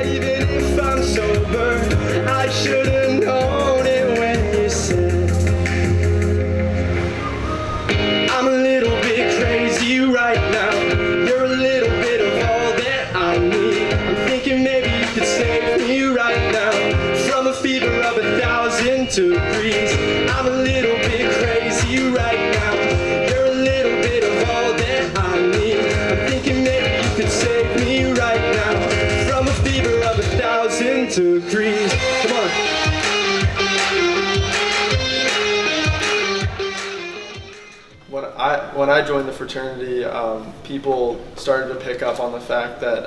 Even if I'm sober, I should have known it when you said I'm a little bit crazy right now. You're a little bit of all that I need. I'm thinking maybe you could save me right now from a fever of 1,000 degrees. I'm a little bit crazy right now. You're a little bit of all that I need. I'm thinking maybe you could save me right now from a fever of 1,000 degrees. Come on. When I joined the fraternity, people started to pick up on the fact that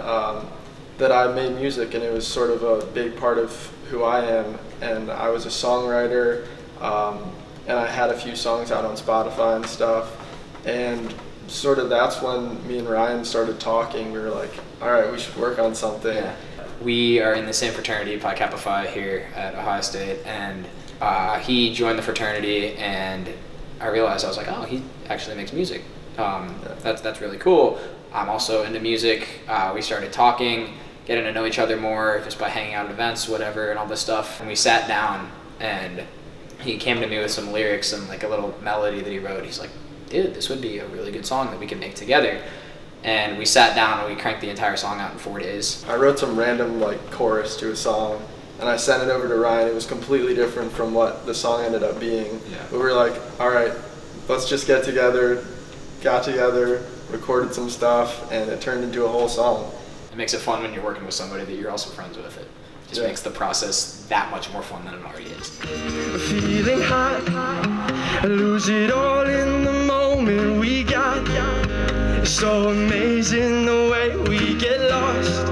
that I made music, and it was sort of a big part of who I am. And I was a songwriter, and I had a few songs out on Spotify and stuff. And sort of that's when me and Ryan started talking. We were like, all right, we should work on something. Yeah. We are in the same fraternity, Pi Kappa Phi, here at Ohio State, and he joined the fraternity, and I realized, I was like, oh, he actually makes music. That's really cool. I'm also into music. We started talking, getting to know each other more just by hanging out at events, whatever, and all this stuff. And we sat down, and he came to me with some lyrics and like a little melody that he wrote. He's like, dude, this would be a really good song that we could make together. And we sat down and we cranked the entire song out in 4 days. I wrote some random like chorus to a song, and I sent it over to Ryan. It was completely different from what the song ended up being. Yeah. But we were like, all right, let's just get together. Got together, recorded some stuff, and it turned into a whole song. It makes it fun when you're working with somebody that you're also friends with. It just Yeah. makes the process that much more fun than it already is. Feeling hot, lose it all in the moment we got. It's so amazing the way we get lost.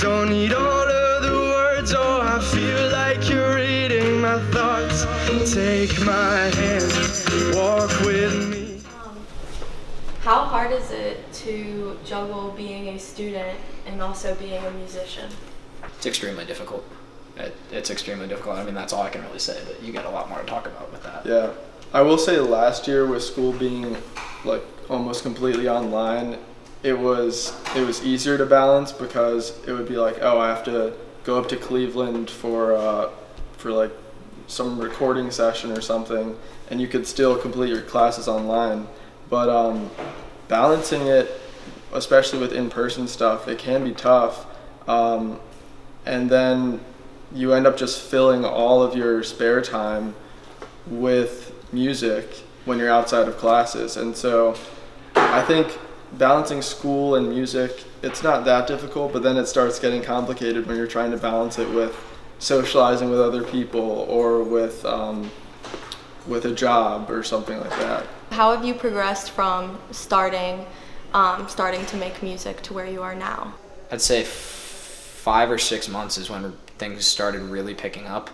Don't need all of the words, oh, I feel like you're reading my thoughts. Take my hand, walk with me. How hard is it to juggle being a student and also being a musician? It's extremely difficult. It's extremely difficult. I mean, that's all I can really say, but you got a lot more to talk about with that. Yeah, I will say last year with school being like almost completely online, it was easier to balance because it would be like, oh, I have to go up to Cleveland for like some recording session or something, and you could still complete your classes online. But balancing it, especially with in-person stuff, it can be tough. And then you end up just filling all of your spare time with music when you're outside of classes. And so I think balancing school and music, it's not that difficult, but then it starts getting complicated when you're trying to balance it with socializing with other people or with a job or something like that. How have you progressed from starting to make music to where you are now? I'd say 5 or 6 months is when things started really picking up.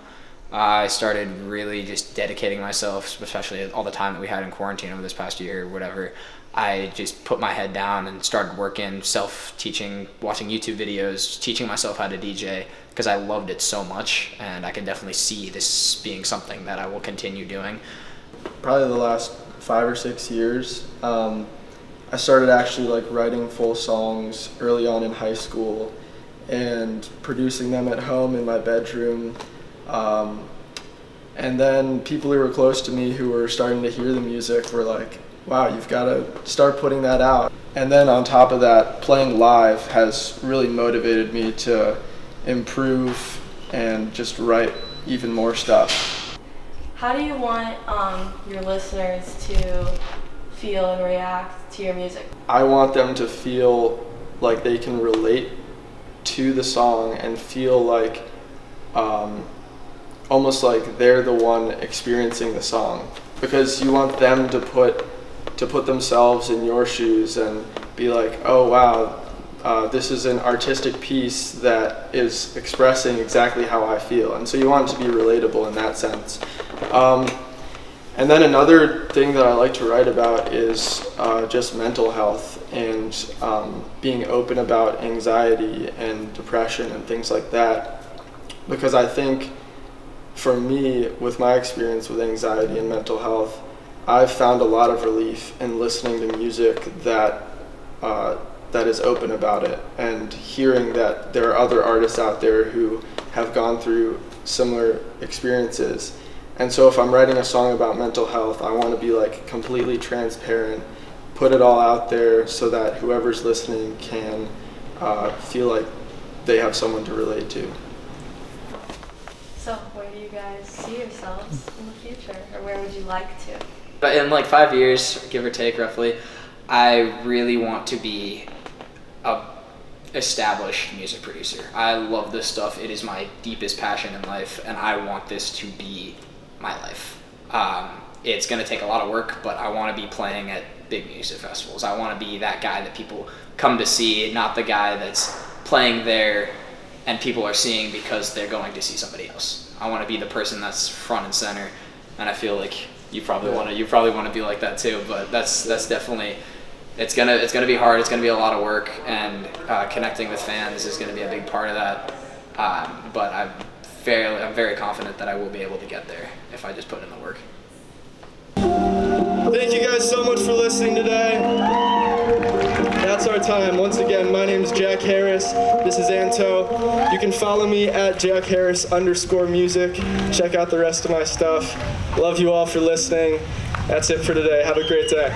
I started really just dedicating myself, especially all the time that we had in quarantine over this past year or whatever. I just put my head down and started working, self-teaching, watching YouTube videos, teaching myself how to DJ because I loved it so much, and I can definitely see this being something that I will continue doing. Probably the last 5 or 6 years, I started actually like writing full songs early on in high school and producing them at home in my bedroom. And then people who were close to me who were starting to hear the music were like, wow, you've got to start putting that out. And then on top of that, playing live has really motivated me to improve and just write even more stuff. How do you want your listeners to feel and react to your music? I want them to feel like they can relate to the song and feel like almost like they're the one experiencing the song, because you want them to put themselves in your shoes and be like, oh wow, this is an artistic piece that is expressing exactly how I feel. And so you want it to be relatable in that sense. And then another thing that I like to write about is just mental health and being open about anxiety and depression and things like that. Because I think for me, with my experience with anxiety and mental health, I've found a lot of relief in listening to music that that is open about it, and hearing that there are other artists out there who have gone through similar experiences. And so if I'm writing a song about mental health, I want to be like completely transparent, put it all out there so that whoever's listening can feel like they have someone to relate to. So where do you guys see yourselves in the future, or where would you like to? But in like 5 years, give or take roughly, I really want to be a established music producer. I love this stuff. It is my deepest passion in life, and I want this to be my life. It's going to take a lot of work, but I want to be playing at big music festivals. I want to be that guy that people come to see, not the guy that's playing there and people are seeing because they're going to see somebody else. I want to be the person that's front and center, and I feel like you probably want to be like that too. But that's definitely, it's gonna be hard. It's gonna be a lot of work, and connecting with fans is gonna be a big part of that. But I'm very confident that I will be able to get there if I just put in the work. Thank you guys so much for listening today. That's our time. Once again, my name is Jack Harris. This is Anto. You can follow me at JackHarris_music. Check out the rest of my stuff. Love you all for listening. That's it for today. Have a great day.